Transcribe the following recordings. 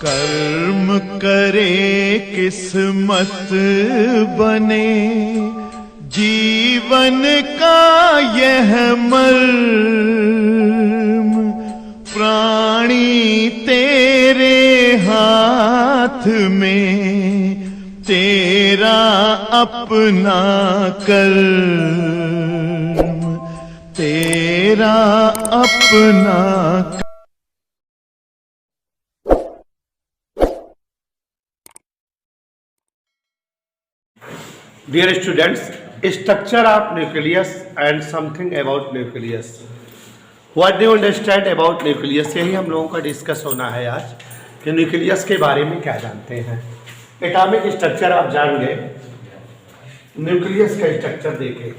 कर्म करे किस्मत बने, जीवन का यह मर्म, प्राणी तेरे हाथ में, तेरा अपना कर्म, तेरा अपना। Dear students, structure of nucleus and something about nucleus. What do you understand about nucleus? यही हम लोगों का डिस्कस होना है आज कि न्यूक्लियस के बारे में क्या जानते हैं। एटॉमिक स्ट्रक्चर आप जान गए, न्यूक्लियस का स्ट्रक्चर देखें।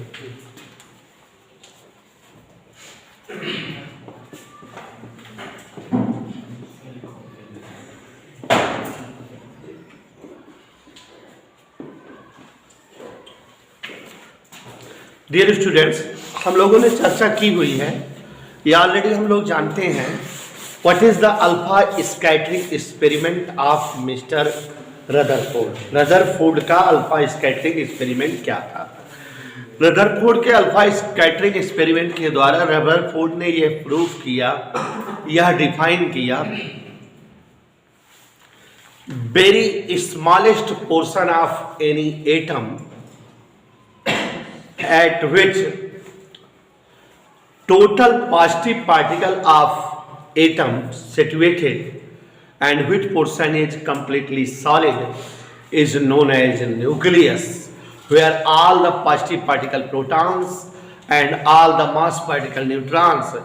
डियर स्टूडेंट्स, हम लोगों ने चर्चा की हुई है, ये ऑलरेडी हम लोग जानते हैं। What is the alpha scattering experiment of mister Rutherford. Rutherford का अल्फा स्कैटरिंग एक्सपेरिमेंट क्या था? रदरफोर्ड के अल्फा स्कैटरिंग एक्सपेरिमेंट के द्वारा रदरफोर्ड ने यह प्रूव किया, यह डिफाइन किया, very smallest portion of any atom at which total positive particle of atom situated and which portion is completely solid is known as nucleus, where all the positive particle protons and all the mass particle neutrons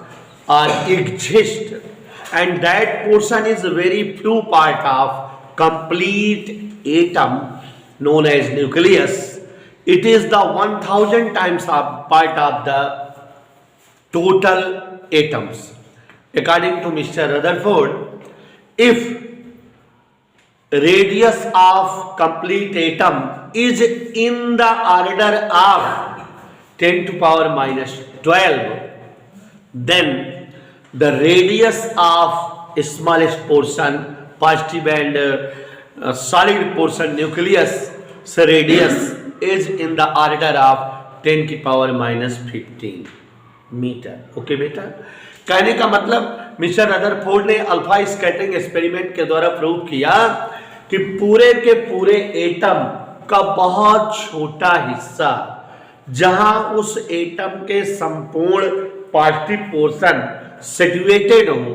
are exist, and that portion is very few part of complete atom known as nucleus. It is the 1000 times of part of the total atoms. According to Mr. Rutherford, if radius of complete atom is in the order of 10 to power minus 12, then the radius of smallest portion, positive and solid portion nucleus radius is in the order of 10 की power minus 15 metre. Okay बेटा, कहने का मतलब mister Rutherford ने alpha scattering experiment के द्वारा prove किया कि पूरे के पूरे एटम का बहुत छोटा हिस्सा, जहां उस एटम के संपूर्ण पॉजिटिव पोर्शन सिचुएटेड हो,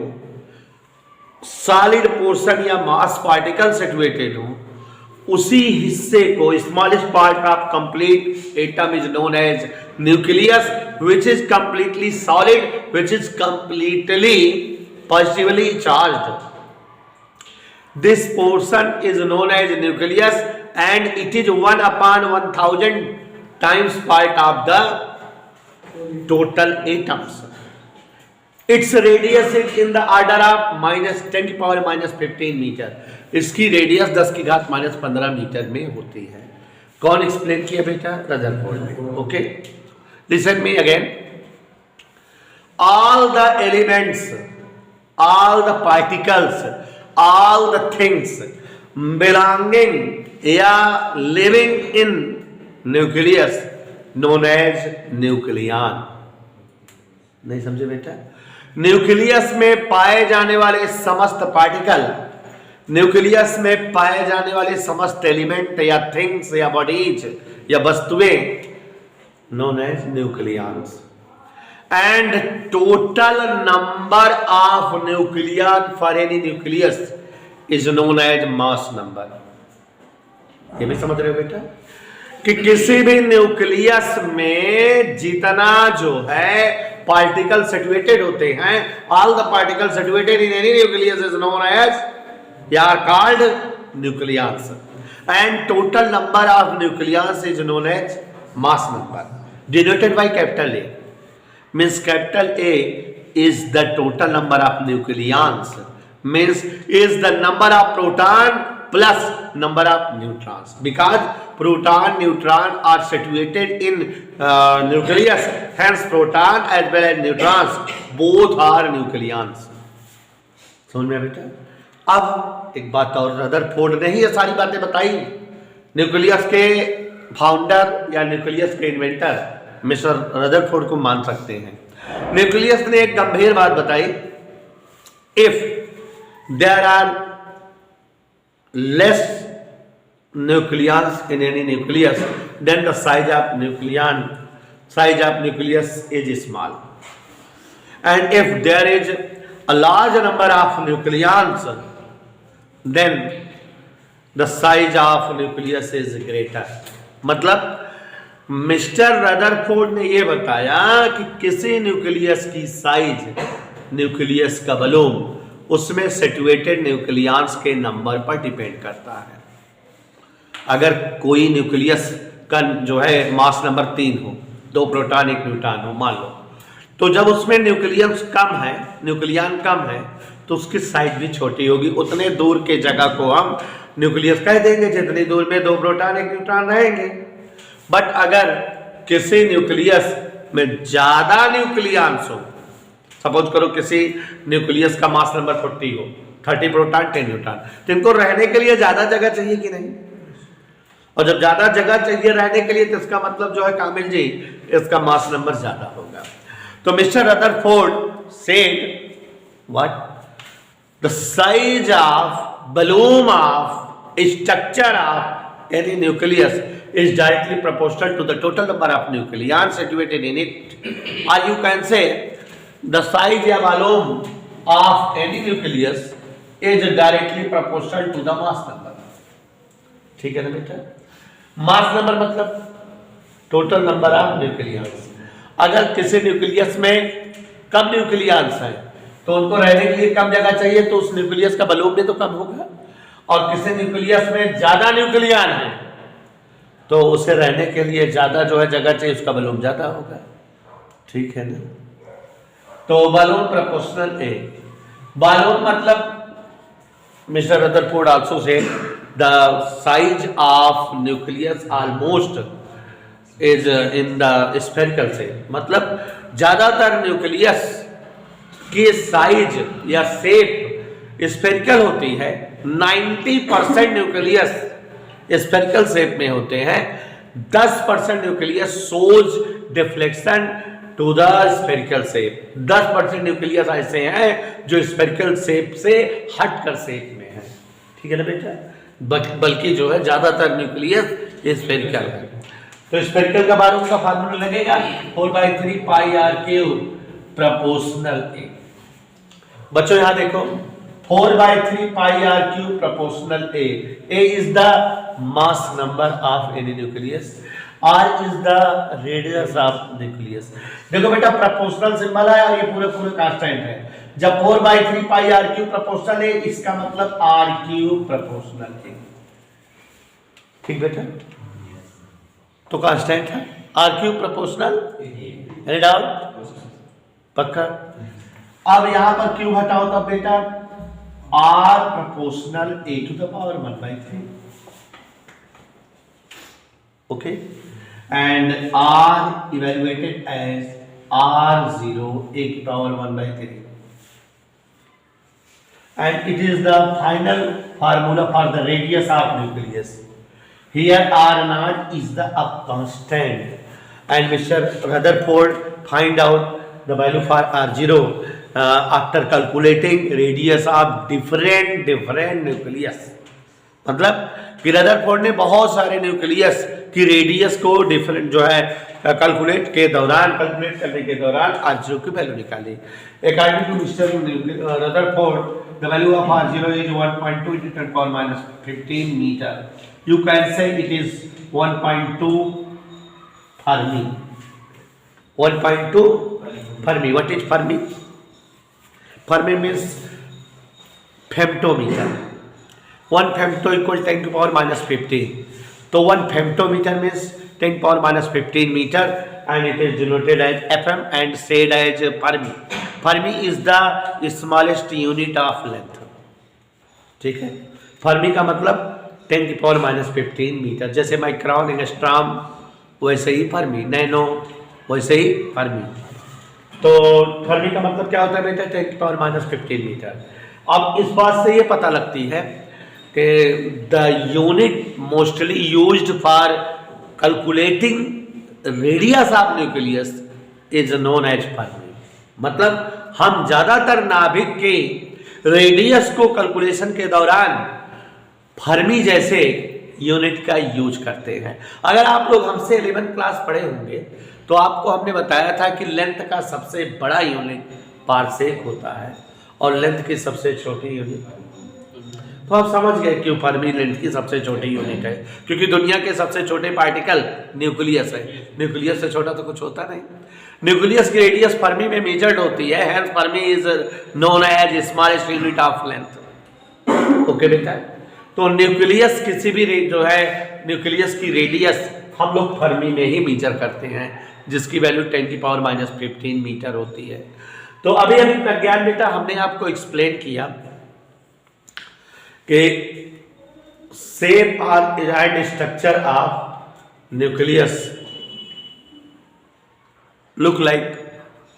सॉलिड पोर्शन या मास पार्टिकल सिचुएटेड हो, उसी हिस्से को smallest part of complete atom is known as nucleus, which is completely solid, which is completely positively charged. This portion is known as nucleus and it is 1/1000 times part of the total atoms. It's radius is in the order of -10 की power -15 metre. इसकी radius 10 की घात -15 metre में होती है। कौन explain किया बेटा? रदरफोर्ड ने। Okay, listen me again. All the elements, all the particles, all the things belonging या living in nucleus known as nucleon. नहीं समझे बेटा? न्यूक्लियस में पाए जाने वाले समस्त पार्टिकल, न्यूक्लियस में पाए जाने वाले समस्त एलिमेंट या थिंग्स या बॉडीज या वस्तुएं known as nucleons, and total number of nucleon for any nucleus is known as mass number. ये भी समझ रहे हो बेटा कि किसी भी न्यूक्लियस में जितना जो है पार्टिकल सिचुएटेड होते हैं, all the particle situated in any nucleus is known as या called nucleons, and total number of nucleons is known as mass number, denoted by capital A. Means capital A is the total number of nucleons, means is the number of proton plus number of neutrons, because proton, neutron are situated in nucleus, hence proton as well as neutrons both are nucleons। समझ में बेटा? अब एक बात और, Rutherford ने ही ये सारी बातें बताई। न्यूक्लियस के फाउंडर या न्यूक्लियस के इन्वेंटर मिस्टर रदरफोर्ड को मान सकते हैं। न्यूक्लियस ने एक गंभीर बात बताई, if there are less nucleus in any nucleus then the size of nucleus is small, and if there is a large number of nucleons then the size of nucleus is greater। मतलब mister Rutherford ने यह बताया कि किसी nucleus की size, nucleus का volume उसमें situated nucleons के नंबर पर डिपेंड करता है। अगर कोई न्यूक्लियस का जो है मास नंबर 3 हो, 2 प्रोटॉन 1 न्यूट्रॉन हो मान लो, तो जब उसमें न्यूक्लियन कम है तो उसकी साइज भी छोटी होगी। उतने दूर के जगह को हम न्यूक्लियस कह देंगे जितनी दूर में 2 प्रोटॉन 1 न्यूट्रॉन रहेंगे। बट अगर किसी न्यूक्लियस में ज्यादा न्यूक्लियंस हो, सपोज करो किसी न्यूक्लियस का मास नंबर 40 हो, 30 प्रोटॉन 10 न्यूट्रॉन, तो इनको रहने के लिए ज्यादा जगह चाहिए कि नहीं? और जब ज्यादा जगह चाहिए रहने के लिए तो इसका मतलब जो है कामिल जी, इसका मास नंबर ज्यादा होगा। तो mister Rutherford said what the size of balloon of structure of any nucleus is directly proportional to the total number of nucleons situated in it, or you can say the size of balloon of any nucleus is directly proportional to the mass number। ठीक है ना बेटा? Mass number मतलब total number of nucleus. अगर किसी nucleus में कम nucleus है तो उनको रहने के लिए कम जगह चाहिए, तो उस न्यूक्लियस का वॉल्यूम भी तो कम होगा। और किसी न्यूक्लियस में ज्यादा न्यूक्लियन है तो उसे रहने के लिए ज्यादा जो है जगह चाहिए, उसका वॉल्यूम ज्यादा होगा। ठीक है ना? तो वॉल्यूम प्रोपोर्शनल ए, वॉल्यूम मतलब mister Rutherford also said the size of nucleus almost is in the spherical shape, मतलब ज्यादातर न्यूक्लियस की साइज या शेप स्फेरिकल होती है। 90% न्यूक्लियस स्फेरिकल शेप में होते हैं, 10% nucleus shows deflection to the spherical shape. 10% nucleus ऐसे हैं जो स्फेरिकल शेप से हटकर शेप में है। ठीक है ना बेटा? बल्कि जो है ज्यादातर न्यूक्लियस स्फेरिकल है। तो स्फेरिकल का वॉल्यूम का फार्मूला लगेगा 4/3 pi R cube proportional A. बच्चों यहां देखो 4/3 pi R cube proportional A. A is the mass number of any nucleus, R is the radius of nucleus. देखो बेटा प्रोपोर्शनल सिंबल है और ये पूरे कांस्टेंट है। जब 4/3 पाई आर क्यूब प्रोपोर्शनल है, इसका मतलब आर क्यूब प्रोपोर्शनल ए। ठीक बेटा? तो कांस्टेंट है R cube proportional, any doubt? पक्का? अब यहां पर क्यूब हटाओ तब बेटा R proportional A to the power 1/3। Okay, and R evaluated as R0 a की power 1/3, and it is the final formula for the radius of nucleus. Here R0 is the constant, and Mr. Rutherford find out the value for R0 after calculating radius of different nucleus। मतलब कि Rutherford ने बहुत सारे nucleus की radius को different जो है calculate करने के दौरान R0 की वैल्यू निकाली। According to mister Rutherford the value of R0 is 1.2 × 10⁻15 metre. You can say it is 1.2 Fermi। 1.2 Fermi। What is Fermi? Fermi means femtometer। 1 femto equals 10⁻15। तो 1 femtometer means 10⁻15 meter, and it is denoted as FM and said as Fermi। Fermi is the smallest unit of length। ठीक है? Fermi का मतलब 10⁻15 metre. जैसे micron, angstrom, वैसे ही Fermi, nano, वैसे ही Fermi. तो Fermi का मतलब क्या होता है बेटा? 10⁻15 मीटर। अब इस बात से ये पता लगती है कि the unit mostly used for calculating radius of nucleus is known as fermi. मतलब हम ज्यादातर नाभिक के रेडियस को कैलकुलेशन के दौरान फर्मी जैसे यूनिट का यूज करते हैं। अगर आप लोग हमसे 11th क्लास पढ़े होंगे तो आपको हमने बताया था कि लेंथ का सबसे बड़ा यूनिट पारसेक होता है और लेंथ की सबसे छोटी यूनिट, तो आप समझ गए क्यों फर्मी लेंथ की सबसे छोटी यूनिट है, क्योंकि दुनिया के सबसे छोटे पार्टिकल न्यूक्लियस है। न्यूक्लियस से छोटा तो कुछ होता नहीं। न्यूक्लियस की रेडियस फर्मी में मेजर्ड होती है, hence fermi is known as smallest unit of length. Okay बेटा, तो न्यूक्लियस किसी भी जो है न्यूक्लियस की रेडियस हम लोग फर्मी में ही मेजर करते हैं, जिसकी वैल्यू 10⁻⁻15 मीटर होती है। तो अभी प्रज्ञान बेटा हमने आपको एक्सप्लेन किया कि शेप और and structure of nucleus look like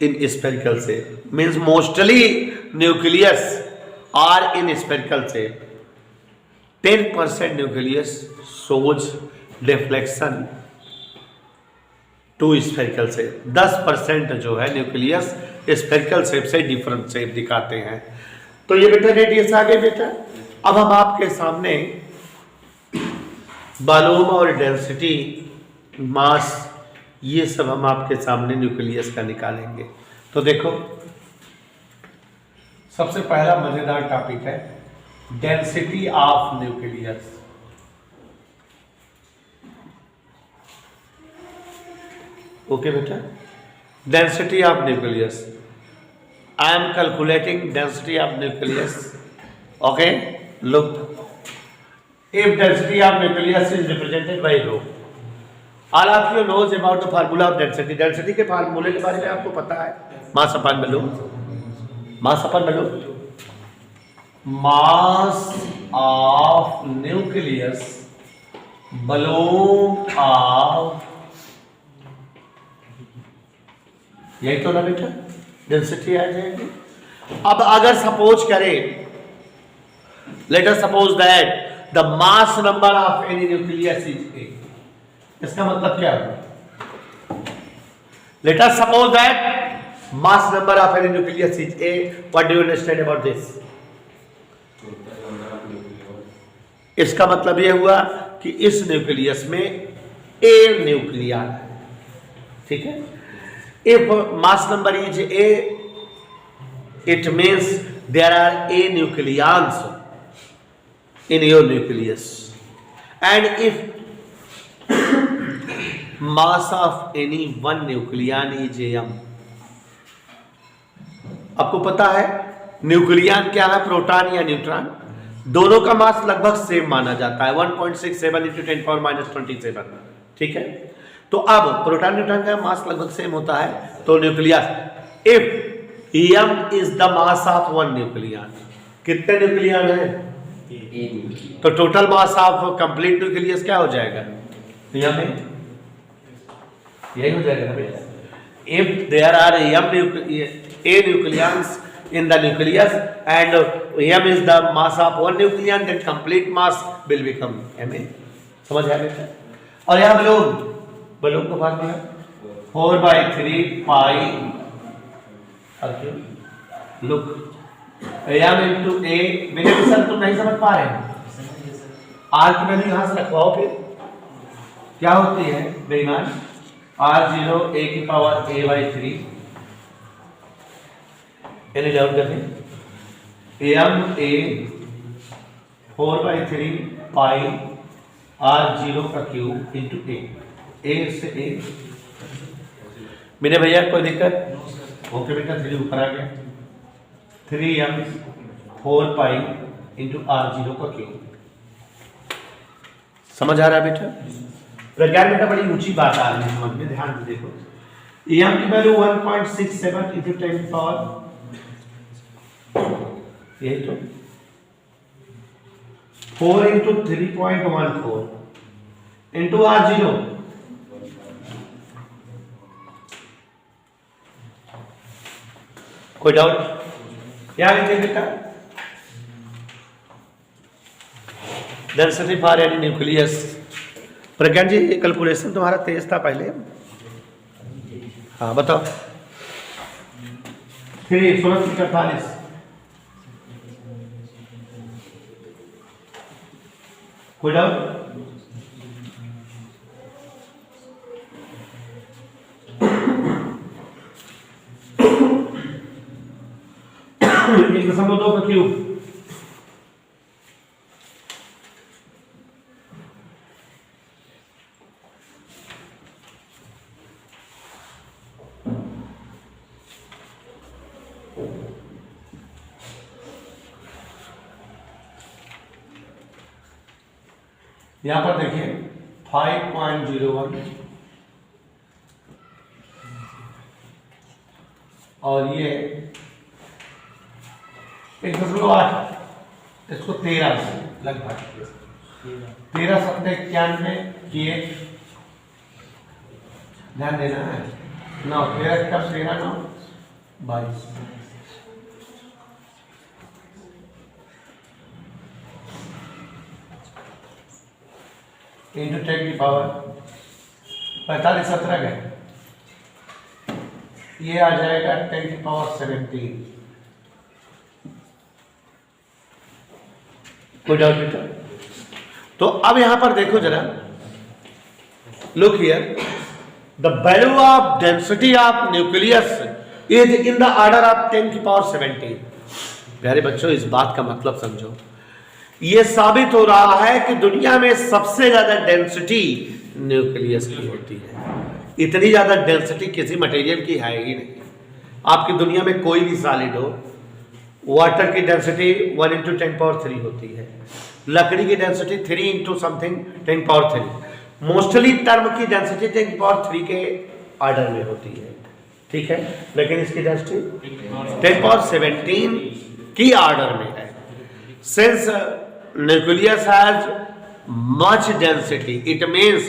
in spherical shape, means mostly nucleus are in spherical shape. 10% nucleus shows deflection to spherical shape, 10% जो है न्यूक्लियस spherical shape से डिफरेंट शेप दिखाते हैं। तो ये बेटा रेडियस आ गए बेटा। अब हम आपके सामने वॉल्यूम और डेंसिटी, मास, ये सब हम आपके सामने न्यूक्लियस का निकालेंगे। तो देखो सबसे पहला मजेदार टॉपिक है डेंसिटी ऑफ न्यूक्लियस। ओके बेटा, density of nucleus, I am calculating density of nucleus. Okay, look, if density of nucleus is represented by rho, all of you knows about the formula of density. Density के फार्मूले के बारे में आपको पता है, mass upon volume, mass upon volume, mass of nucleus volume of, यही तो ना बेटा डेंसिटी आ जाएगी। अब अगर सपोज करें, let us suppose that the mass number of any nucleus is a, इसका मतलब क्या है? Let us suppose that mass number of any nucleus is a, what do you understand about this? इसका मतलब यह हुआ कि इस न्यूक्लियस में ए न्यूक्लियन है, ठीक है। If mass number is A, it means there are A nucleons in your nucleus, and if mass of any one nucleon is m, आपको पता है न्यूक्लियन क्या है, प्रोटॉन या न्यूट्रॉन, दोनों का मास लगभग सेम माना जाता है 1.67 × 10⁻27, ठीक है। तो अब प्रोटॉन न्यूट्रॉन का मास लगभग सेम होता है, तो nucleus, if m is the mass of one nucleon, कितने न्यूक्लियन है? तो total mass of complete nucleus क्या हो जाएगा? यही हो जाएगा ना बेटा। If there are A nucleons in the nucleus and m is the mass of one nucleon, then complete mass will become ma। समझ आया बेटा? और यहाँ बलून का formula 4/3 pi look m into a। मेरे सर तुम नहीं समझ पा रहे हैं, r की वैल्यू यहां से रखवाओ, फिर क्या होती है बेईमान? r0 a की पावर a/3, यानी डाउन करते m a 4/3 पाई r0 का क्यूब इंटू a से a। मेरे भैया कोई दिक्कत? ओके बेटा, 3 ऊपर आ गया, 3m 4 पाई इंटू r0 का क्यूब। समझ आ रहा है बेटा? प्रज्ञान बेटा बड़ी ऊंची बात आ रही है समझ में, ध्यान से देखो। m की वैल्यू 1.67 इंटू 10 पावर, यही तो 4 इंटू 3.14 इंटू r0, कोई डाउट? क्या लिखे बेटा? Density for any nucleus. Pragyan ji ये कैलकुलेशन तुम्हारा तेज था पहले। हाँ बताओ। 3 16 48 कोई डाउट? एक दशमलव 2 का क्यूब यहां पर देखिए 5.01 और ये 1.8, इसको 13 लगभग 13 सत्ते 91 किए। ध्यान देना है 9 13 कब 13 9 22 इंटू 10 की पावर 45 17 गए, ये आ जाएगा 10 की पावर 17। कोई डाउट बेटा? तो अब यहां पर देखो जरा, look here, the value of density of nucleus is in the order of 10 की पावर 17। प्यारे बच्चों इस बात का मतलब समझो, ये साबित हो रहा है कि दुनिया में सबसे ज्यादा डेंसिटी न्यूक्लियस की होती है। इतनी ज्यादा डेंसिटी किसी मटेरियल की है ही नहीं। आपकी दुनिया में कोई भी सॉलिड हो, वाटर की डेंसिटी 1 × 10 पावर 3 होती है, लकड़ी की density 3 × something 10 power 3, mostly term की डेंसिटी 10 पावर 3 के ऑर्डर में होती है, ठीक है, लेकिन इसकी डेंसिटी 10 पावर 17 की ऑर्डर में है। Since nucleus has much density, it means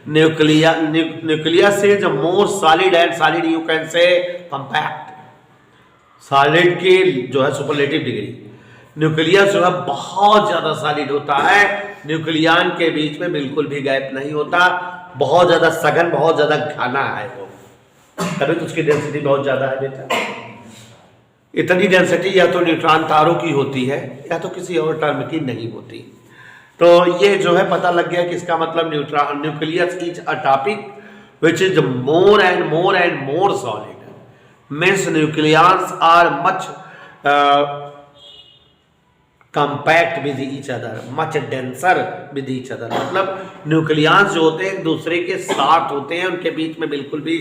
nucleus is more solid and solid you can say compact. Solid की जो है सुपरलेटिव डिग्री, न्यूक्लियस जो है बहुत ज्यादा सॉलिड होता है, न्यूक्लियन के बीच में बिल्कुल भी गैप नहीं होता, बहुत ज्यादा सघन, बहुत ज्यादा घना है वो, तभी तो उसकी डेंसिटी बहुत ज्यादा है बेटा। इतनी डेंसिटी या तो न्यूट्रॉन तारों की होती है या तो किसी और टर्म की नहीं होती। तो ये जो है पता लग गया कि इसका मतलब nucleus is a topic which is more and more solid, means nucleons are much compact with each other, much denser with each other. मतलब न्यूक्लियंस जो होते हैं एक दूसरे के साथ होते हैं, उनके बीच में बिल्कुल भी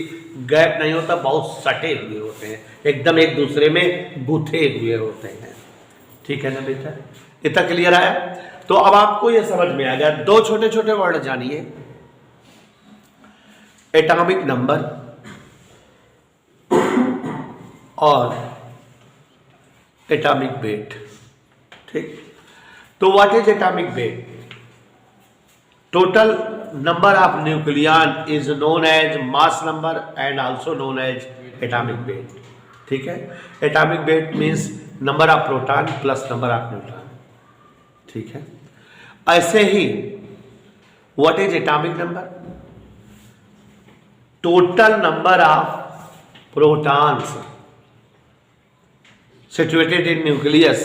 गैप नहीं होता, बहुत सटे हुए होते हैं, एकदम एक दूसरे में गुथे हुए होते हैं, ठीक है ना बेटा? इतना क्लियर आया? तो अब आपको ये समझ में आ गया। दो छोटे छोटे वर्ड जानिए, एटॉमिक नंबर और एटॉमिक वेट, ठीक? तो what is atomic weight? Total number of nucleon is known as mass number and also known as atomic weight, ठीक है? Atomic weight means number of proton plus number of neutron, ठीक है? ऐसे ही what is atomic number? Total number of protons situated in nucleus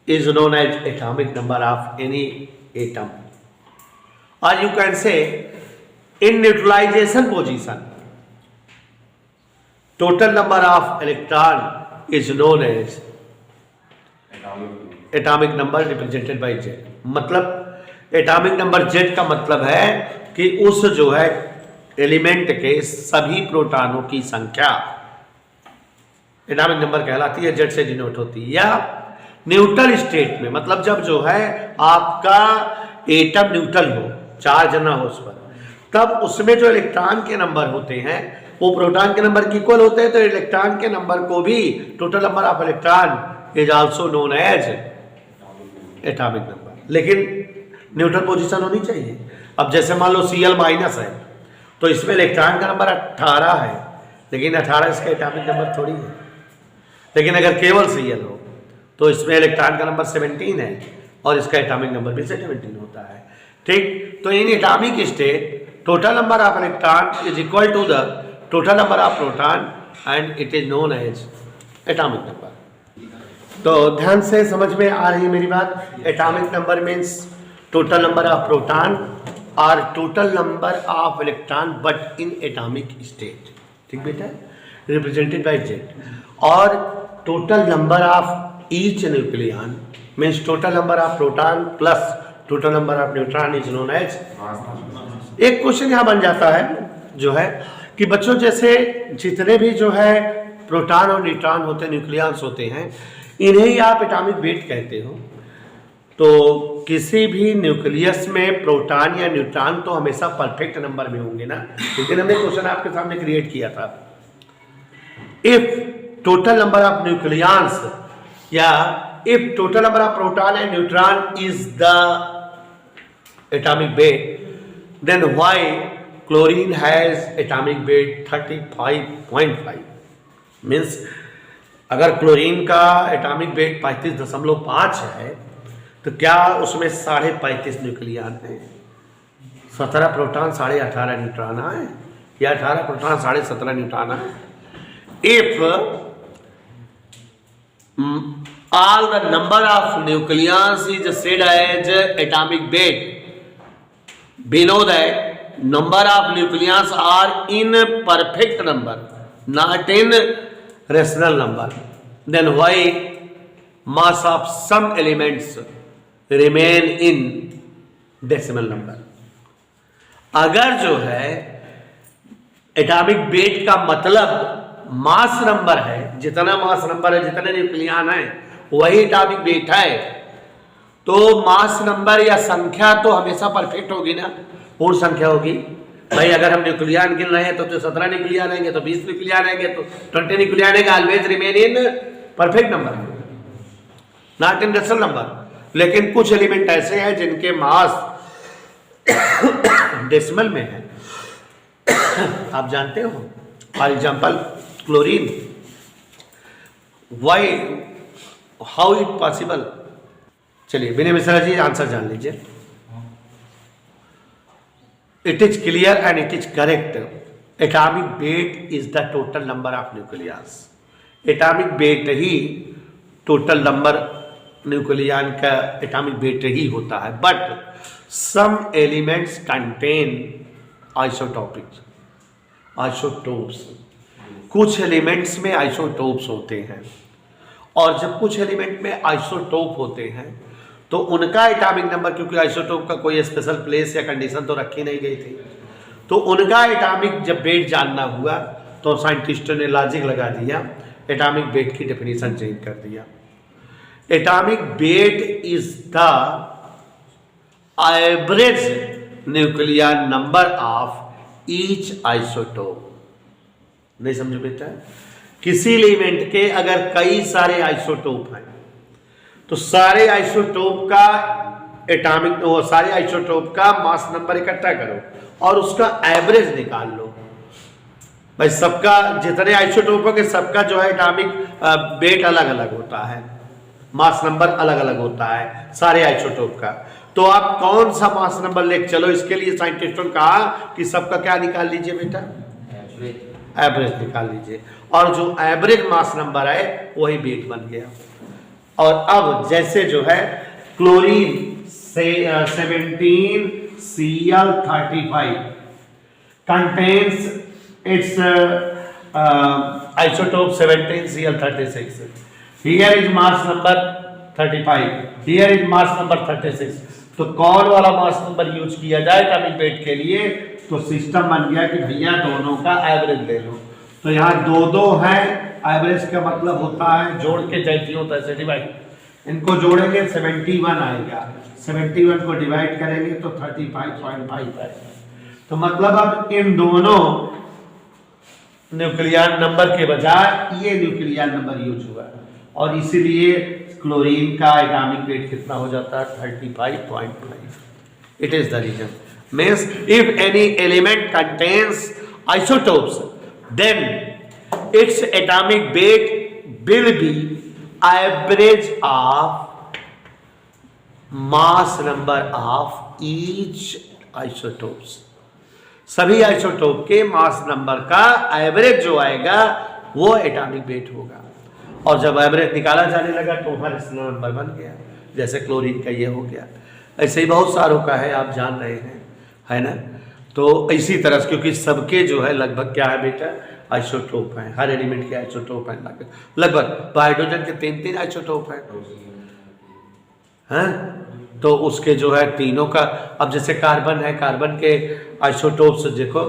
is known as atomic number of any atom, or you can say in neutralization position total number of electron is known as atomic number represented by Z। मतलब atomic number Z का मतलब है कि उस जो है element के सभी प्रोटॉनों की संख्या एटॉमिक नंबर कहलाती है, जेड से डिनोट होती है। या न्यूट्रल स्टेट में, मतलब जब जो है आपका एटम न्यूट्रल हो, चार्ज ना हो उस पर, तब उसमें जो इलेक्ट्रॉन के नंबर होते हैं वो प्रोटॉन के नंबर के इक्वल होते हैं, तो इलेक्ट्रॉन के नंबर को भी total number of electron is also known as atomic number. लेकिन न्यूट्रल पोजीशन होनी चाहिए। अब जैसे मान लो Cl- है, तो इसमें इलेक्ट्रॉन का नंबर 18 है, लेकिन 18 इसका एटॉमिक नंबर थोड़ी है। लेकिन अगर केवल Cl हो तो इसमें इलेक्ट्रॉन का नंबर 17 है, और इसका एटॉमिक नंबर भी 17 होता है। ठीक, तो in atomic state total number of electron is equal to the total number of proton and it is known as atomic number. तो ध्यान से समझ में आ रही मेरी बात। Atomic number means total number of proton और total number of electron but in atomic state. ठीक बेटा, रिप्रेजेंटेड बाय जेड। और total number of each nucleon means total number of proton plus total number of neutron is known as. एक question यहाँ बन जाता है जो है कि बच्चों जैसे जितने भी जो है प्रोटॉन और न्यूट्रॉन होते हैं, न्यूक्लियंस होते हैं, इन्हें ही आप एटॉमिक वेट कहते हो। तो किसी भी न्यूक्लियस में प्रोटॉन या न्यूट्रॉन तो हमेशा परफेक्ट नंबर में होंगे ना, लेकिन हमने क्वेश्चन आपके सामने क्रिएट किया था। If total number of nucleons या if total number of proton and neutron is the atomic weight, then why chlorine has atomic weight 35.5। मीन्स अगर क्लोरीन का एटॉमिक वेट 35.5 है तो क्या उसमें 35.5 न्यूक्लियन है? 17 प्रोटॉन 18.5 न्यूट्रॉन है या 18 प्रोटॉन 17.5 न्यूट्रॉन है? If all the number of nucleons is said as atomic weight, we know that number of nucleons are in perfect number, not in rational number. Then why mass of some elements remain in decimal number? अगर जो है atomic wait का मतलब mass number है, जितना mass number है, जितने nucleon है वही एटॉमिक वेट है, तो मास नंबर या संख्या तो हमेशा परफेक्ट होगी ना, पूर्ण संख्या होगी। भाई अगर हम न्यूक्लियन गिन रहे हैं तो 17 न्यूक्लियन आएंगे, तो 20 न्यूक्लियन आएंगे, तो 20 न्यूक्लियन आएंगे। Always remain in perfect number, not in rational number. लेकिन कुछ एलिमेंट ऐसे हैं जिनके मास डेसिमल में है, आप जानते हो। For example chlorine, why, how it possible? चलिए विनय मिश्रा जी आंसर जान लीजिए। It is clear and it is correct. Atomic weight is the total number of nucleus. Atomic weight ही टोटल नंबर न्यूक्लियन का एटॉमिक वेट ही होता है। But some elements contain isotopics, isotopes. कुछ elements में आइसोटोप्स होते हैं, और जब कुछ एलिमेंट में आइसोटोप होते हैं तो उनका एटॉमिक नंबर, क्योंकि आइसोटोप का कोई स्पेशल प्लेस या कंडीशन तो रखी नहीं गई थी, तो उनका एटॉमिक जब वेट जानना हुआ तो साइंटिस्टों ने लॉजिक लगा दिया, एटॉमिक वेट की डेफिनेशन चेंज कर दिया। Atomic weight is the average nuclear number of each isotope. नहीं समझो बेटा? किसी एलिमेंट के अगर कई सारे आइसोटोप हैं तो सारे आइसोटोप का एटॉमिक, वो सारे आइसोटोप का मास नंबर इकट्ठा करो और उसका एवरेज निकाल लो। भाई सबका जितने आइसोटोप होंगे सबका जो है एटॉमिक वेट अलग अलग होता है, मास नंबर अलग अलग होता है सारे आइसोटोप का। तो आप कौन सा मास नंबर ले चलो, इसके लिए साइंटिस्टों ने कहा कि सबका क्या निकाल लीजिए बेटा? एवरेज निकाल लीजिए, और जो एवरेज मास नंबर है वही वेट बन गया। और अब जैसे जो है क्लोरीन से 17Cl35 contains it's isotope 17Cl36। Here is mass number 35, here is mass number 36। तो कौन वाला मास नंबर यूज किया जाए एटॉमिक वेट के लिए? तो सिस्टम बन गया कि भैया दोनों का एवरेज ले लो। तो यहाँ दो दो है, एवरेज का मतलब होता है जोड़ के जैसे होता है डिवाइड, इनको जोड़ेंगे 71 आएगा, 71 को डिवाइड करेंगे तो 35.5 आएगा। तो मतलब अब इन दोनों न्यूक्लियर नंबर के बजाय ये न्यूक्लियर नंबर यूज हुआ, और इसीलिए क्लोरीन का एटॉमिक वेट कितना हो जाता है? 35.5। It is the reason. Means if any element contains isotopes, then its atomic weight will be average of mass number of each isotopes. सभी आइसोटोप के मास नंबर का एवरेज जो आएगा वो एटॉमिक वेट होगा, और जब एवरेज निकाला जाने लगा तो वहाँ रेशनल नंबर बन गया। जैसे क्लोरीन का ये हो गया, ऐसे ही बहुत सारों का है, आप जान रहे हैं, है ना। तो इसी तरह से, क्योंकि सबके जो है लगभग क्या है बेटा, आइसोटोप हैं, हर एलिमेंट के आइसोटोप हैं लगभग। हाइड्रोजन के 3 आइसोटोप हैं, तो उसके जो है तीनों का, अब जैसे कार्बन है, कार्बन के आइसोटोप्स देखो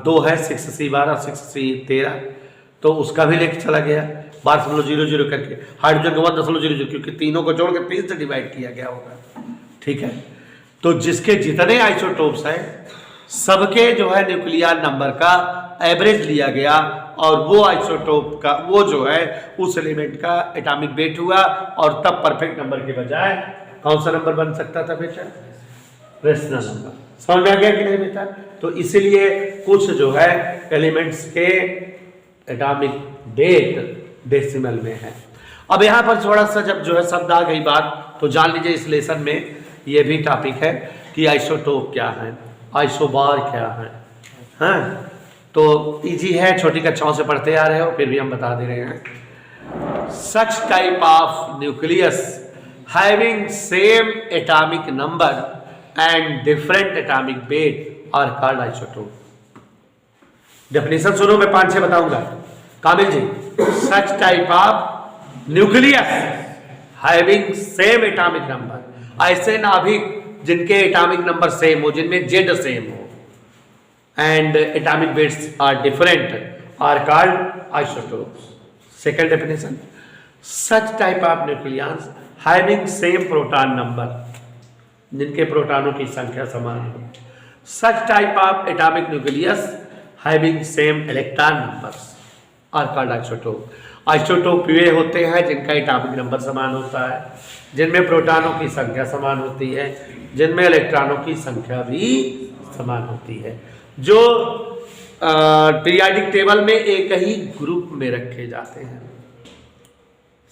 2 है, 6C12 6C13, तो उसका भी लेके चला गया 12.00 करके। हाइड्रोजन का 1.00, क्योंकि तीनों को जोड़ के 3 से डिवाइड किया गया होगा, ठीक है। तो जिसके जितने आइसोटोप्स हैं सबके जो है न्यूक्लियर नंबर का एवरेज लिया गया, और वो आइसोटोप का वो जो है उस एलिमेंट का एटॉमिक वेट हुआ, और तब परफेक्ट नंबर के बजाय कौन सा नंबर बन सकता था बेटा, रेशनल नंबर। समझ में आ गया कि नहीं बेटा। तो इसीलिए कुछ जो है एलिमेंट्स के एटॉमिक वेट डेसिमल में है। अब यहाँ पर थोड़ा सा जब जो है शब्द आ गई बात, तो जान लीजिए इस लेसन में ये भी टॉपिक है कि आइसोटोप क्या है, आइसोबार क्या है, हाँ। तो इजी है, छोटी कक्षाओं से पढ़ते आ रहे हो, फिर भी हम बता दे रहे हैं। Such type of nucleus having same atomic number and different atomic weight are called isotope. Definition सुनो, मैं 5-6 बताऊंगा। Kamil ji, such type of nucleus having same atomic number, ऐसे नाभिक जिनके एटॉमिक नंबर सेम हो, जिनमें जेड सेम हो, and atomic weights are different are called isotopes. Second definition, such type of nucleus having same proton number, जिनके प्रोटॉनों की संख्या समान हो। सच type of atomic nucleus having same electron numbers are called isotope. Isotope वे होते हैं जिनका एटॉमिक नंबर समान होता है, जिनमें प्रोटॉनों की संख्या समान होती है, जिनमें इलेक्ट्रॉनों की संख्या भी समान होती है, जो पीरियोडिक टेबल में एक ही ग्रुप में रखे जाते हैं।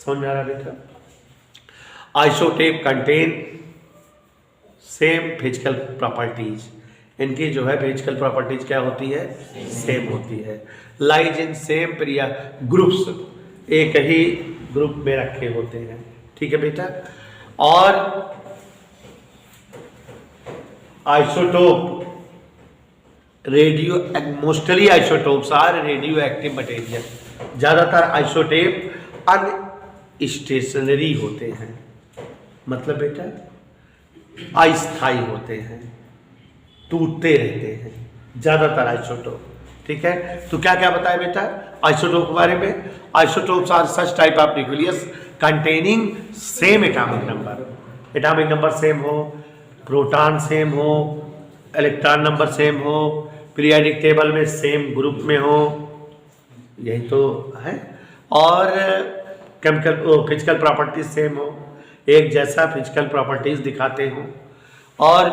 समझ में आ रहा बेटा। Isotope contain same physical properties, इनकी जो है फिजिकल प्रॉपर्टीज क्या होती है, सेम होती है। लाइज इन सेम ग्रुप्स, एक ही ग्रुप में रखे होते हैं, ठीक है बेटा। और isotope mostly isotopes are radioactive material. ज़्यादातर आइसोटोप अनस्टेशनरी होते हैं, मतलब बेटा अस्थायी होते हैं, टूटते रहते हैं ज़्यादातर आइसोटोप, ठीक है। तो क्या क्या बताया बेटा आइसोटोप के बारे में। Isotopes are such type of nucleus containing same atomic number, atomic number same हो, प्रोटॉन सेम हो, इलेक्ट्रॉन नंबर सेम हो, पीरियोडिक टेबल में सेम ग्रुप में हो, यही तो है। और केमिकल फिजिकल प्रॉपर्टीज सेम हो, एक जैसा फिजिकल प्रॉपर्टीज दिखाते हो, और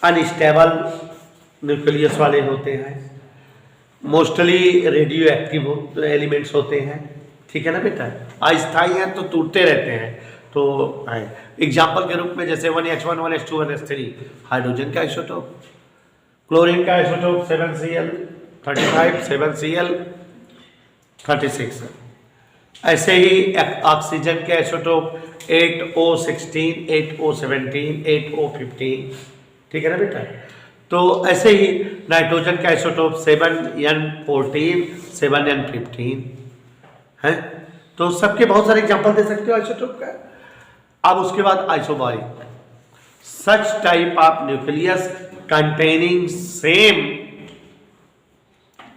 अनस्टेबल न्यूक्लियस वाले होते हैं, मोस्टली रेडियो एक्टिव एलिमेंट्स होते हैं, ठीक है ना बेटा। अस्थायी हैं तो टूटते रहते हैं, तो एग्जाम्पल के रूप में जैसे 1H1 1H2 1H3 हाइड्रोजन का आइसोटोप, क्लोरीन का आइसोटोप 7Cl 35 7Cl 36, ऐसे ही ऑक्सीजन के आइसोटोप 8O16 8O17 8O15, ठीक है ना बेटा। तो ऐसे ही नाइट्रोजन का आइसोटोप 7N14 7N15 है। तो सबके बहुत सारे एग्जांपल दे सकते हो आइसोटोप का। अब उसके बाद isobaric, such type of nucleus containing same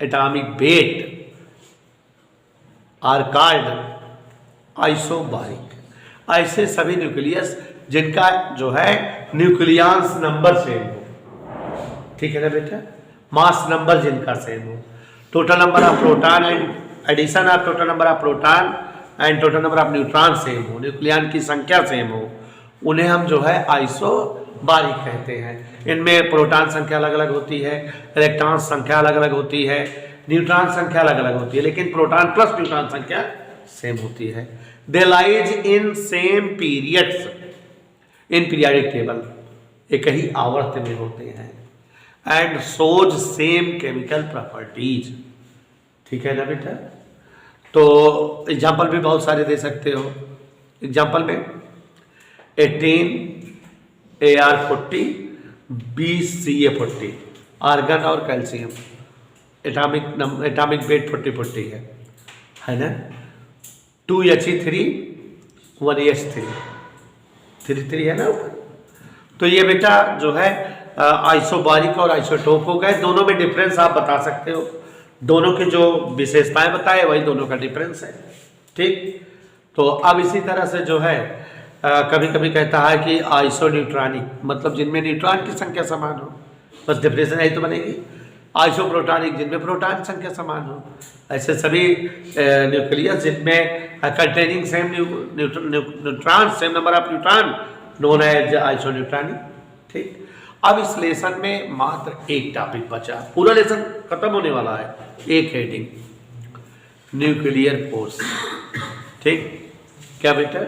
atomic weight are called isobaric. ऐसे सभी न्यूक्लियस जिनका जो है न्यूक्लियस नंबर सेम हो, ठीक है ना बेटा, मास नंबर जिनका सेम हो, total number of proton and addition of total number of proton and total number of neutron same हो, न्यूक्लियन की संख्या सेम हो, उन्हें हम जो है आइसोबारिक कहते हैं। इनमें प्रोटॉन संख्या अलग अलग होती है, इलेक्ट्रॉन संख्या अलग अलग होती है, न्यूट्रॉन संख्या अलग अलग होती है, लेकिन प्रोटॉन प्लस न्यूट्रॉन संख्या सेम होती है। They lies in same periods in periodic table, एक ही आवर्त में होते हैं, and shows same chemical properties. ठीक है ना बेटा? तो एग्जाम्पल भी बहुत सारे दे सकते हो। एग्जाम्पल में 18 Ar40 20 Ca40, आर्गन और कैल्शियम, एटॉमिक वेट 40 है ना। 2He3 1H3 3 है ना। तो ये बेटा जो है आइसोबारिक और आइसोटोप हो गए। दोनों में डिफरेंस आप बता सकते हो, दोनों की जो विशेषताएं बताए वही दोनों का डिफरेंस है। ठीक, तो अब इसी तरह से जो है कभी कभी कहता है कि आइसोन्यूट्रॉनिक, मतलब जिनमें न्यूट्रॉन की संख्या समान हो, बस डिफरेंस यही तो बनेगी। आइसोप्रोटॉनिक, जिनमें प्रोटॉन की संख्या समान हो। ऐसे सभी न्यूक्लियस जिनमें containing same neutron, same number of neutron, known as isoneutronic. ठीक, अब इस लेसन में मात्र एक टॉपिक बचा, पूरा लेसन खत्म होने वाला है। एक हेडिंग, न्यूक्लियर फोर्स। ठीक, क्या बेटा?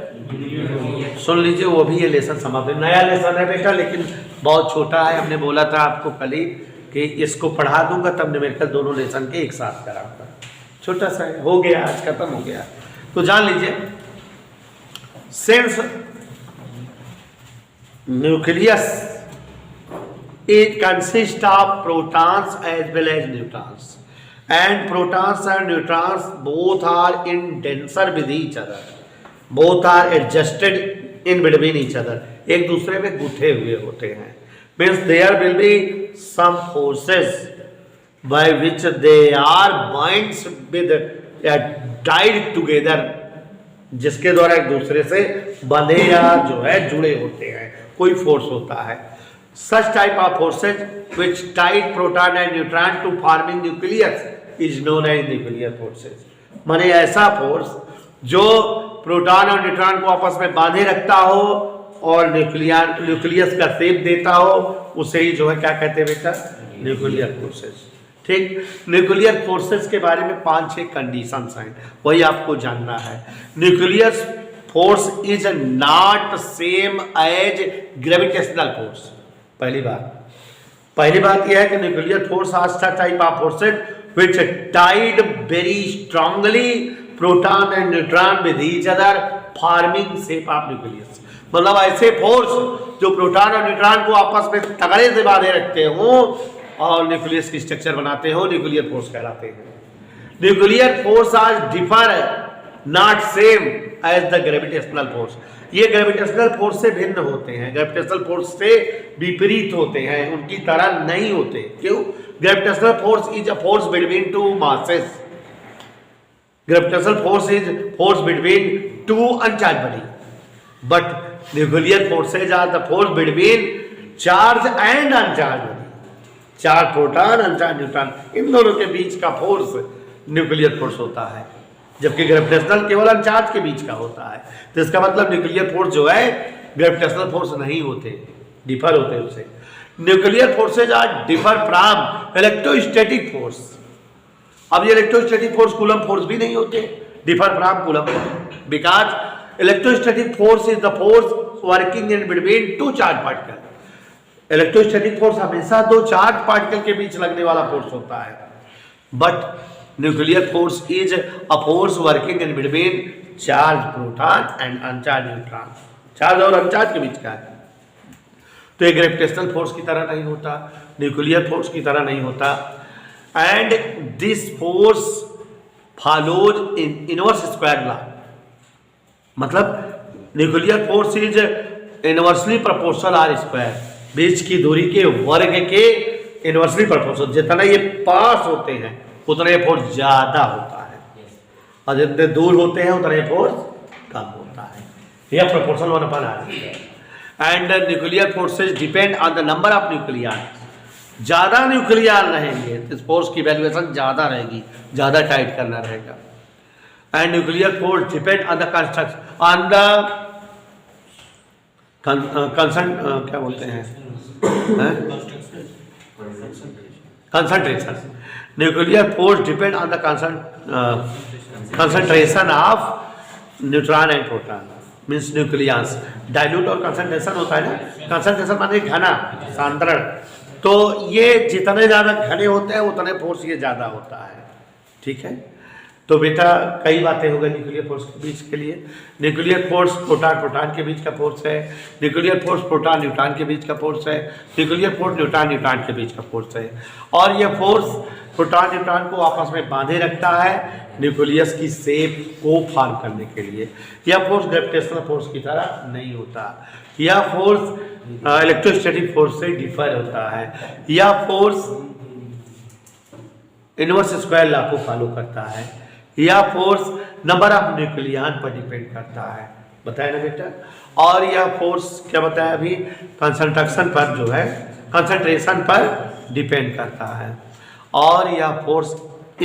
सुन लीजिए, वो भी ये लेसन समाप्त है। नया लेसन है बेटा, लेकिन बहुत छोटा है। हमने बोला था आपको कल ही कि इसको पढ़ा दूंगा तब न्यूमेरिकल दोनों लेसन के एक साथ कराऊंगा। छोटा सा है, हो गया, आज खत्म हो गया। तो जान लीजिए, since nucleus it consists of protons as well as neutrons, and protons and neutrons both are in denser with each other, both are adjusted in between each other, एक दूसरे में गुथे हुए होते हैं। means there will be some forces by which they are binds with tied together, जिसके द्वारा एक दूसरे से बंधे या जो है जुड़े होते हैं, कोई फोर्स होता है। Such type of forces which tied proton and neutron to forming nucleus is known as nuclear forces। माने ऐसा फोर्स जो प्रोटॉन और न्यूट्रॉन को आपस में बांधे रखता हो और न्यूक्लियस का शेप देता हो, उसे ही जो है क्या कहते हैं बेटा? Nuclear forces. ठीक, न्यूक्लियर फोर्सेस के बारे में 5-6 कंडीशंस हैं, वही आपको जानना है। Nuclear force is not same as gravitational force. पहली बात यह है कि nuclear force are such type of forces which tied very strongly proton and neutron with each other forming shape of nucleus. मतलब ऐसे फोर्स जो प्रोटॉन और neutron को आपस में तगड़े से बांधे रखते हो और न्यूक्लियस की स्ट्रक्चर बनाते हो, न्यूक्लियर फोर्स कहलाते हैं। Nuclear force are differ not same as the gravitational force. ये ग्रेविटेशनल फोर्स से भिन्न होते हैं, ग्रेविटेशनल फोर्स से विपरीत होते हैं, उनकी तरह नहीं होते। क्यों? Gravitational force is a force between two masses. Gravitational force is force between two uncharge body, but nuclear forces are the force between charge and uncharge body. Charge proton, uncharge neutron, इन दोनों के बीच का force nuclear force होता है, जबकि gravitational केवल अनचार्ज के बीच का होता है। तो इसका मतलब न्यूक्लियर फोर्स जो है ग्रेविटेशनल फोर्स नहीं होते, डिफर होते उससे। Nuclear forces are differ from electrostatic force. अब ये इलेक्ट्रोस्टैटिक फोर्स कूलम फोर्स भी नहीं होते, differ from Coulomb, because electrostatic force is the force working in between two charge particle. Electrostatic force हमेशा दो चार्ज पार्टिकल के बीच लगने वाला फोर्स होता है, but nuclear force is a force working in between charge proton and अनचार्ज neutron. Charge और अनचार्ज के बीच का है। तो ये ग्रेविटेशनल फोर्स की तरह नहीं होता, न्यूक्लियर फोर्स की तरह नहीं होता। And this force follows in inverse square law. मतलब nuclear force is inversely proportional R square. बीच की दूरी के वर्ग के इनवर्सली प्रोपोर्शनल, जितना ये पास होते हैं उतना ये फोर्स ज्यादा होता है, और जितने दूर होते हैं उतना ये फोर्स कम होता है। यह प्रोपोर्शनल 1/r है। And nuclear forces depend on the number of nuclear. ज्यादा न्यूक्लियर रहेंगे तो इस फोर्स की वैल्यूएशन ज्यादा रहेगी, ज्यादा टाइट करना रहेगा। And nuclear force depend on the construction, on the क्या बोलते हैं, concentration. Nuclear force depend on the concentration of neutron and proton means nucleus. Dilute और कंसंट्रेशन होता है ना, कंसंट्रेशन माने घना, सांद्रण। तो ये जितने ज़्यादा घने होते हैं उतने फोर्स ये ज़्यादा होता है, ठीक है। तो बेटा कई बातें हो गई न्यूक्लियर फोर्स के बीच के लिए। न्यूक्लियर फोर्स प्रोटॉन प्रोटॉन के बीच का फोर्स है, न्यूक्लियर फोर्स प्रोटॉन न्यूट्रॉन के बीच का फोर्स है, न्यूक्लियर फोर्स न्यूट्रॉन न्यूट्रॉन के बीच का फोर्स है। और यह फोर्स प्रोटॉन न्यूट्रॉन को आपस में बांधे रखता है न्यूक्लियस की शेप को फॉर्म करने के लिए। यह फोर्स ग्रेविटेशनल फोर्स की तरह नहीं होता, यह फोर्स इलेक्ट्रोस्टैटिक फोर्स से डिफर होता है। यह फोर्स इनवर्स स्क्वायर लॉ को फॉलो करता है। यह फोर्स नंबर ऑफ न्यूक्लियन पर डिपेंड करता है, बताया ना बेटा। और यह फोर्स क्या बताया अभी, कंसंट्रेशन पर जो है, कंसंट्रेशन पर डिपेंड करता है। और यह फोर्स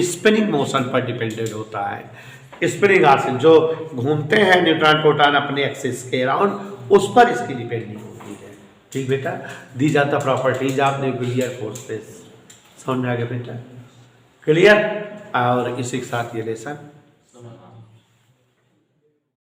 स्पिनिंग मोशन पर डिपेंडेंट होता है। स्पिनिंग आर्सन जो घूमते हैं न्यूट्रॉन प्रोटॉन अपने एक्सिस के अराउंड, उस पर इसकी डिपेंडिंग होती है, ठीक बेटा। These are the properties of nuclear forces. समझ में आ गया बेटा, क्लियर। और इसी के साथ ये लेसन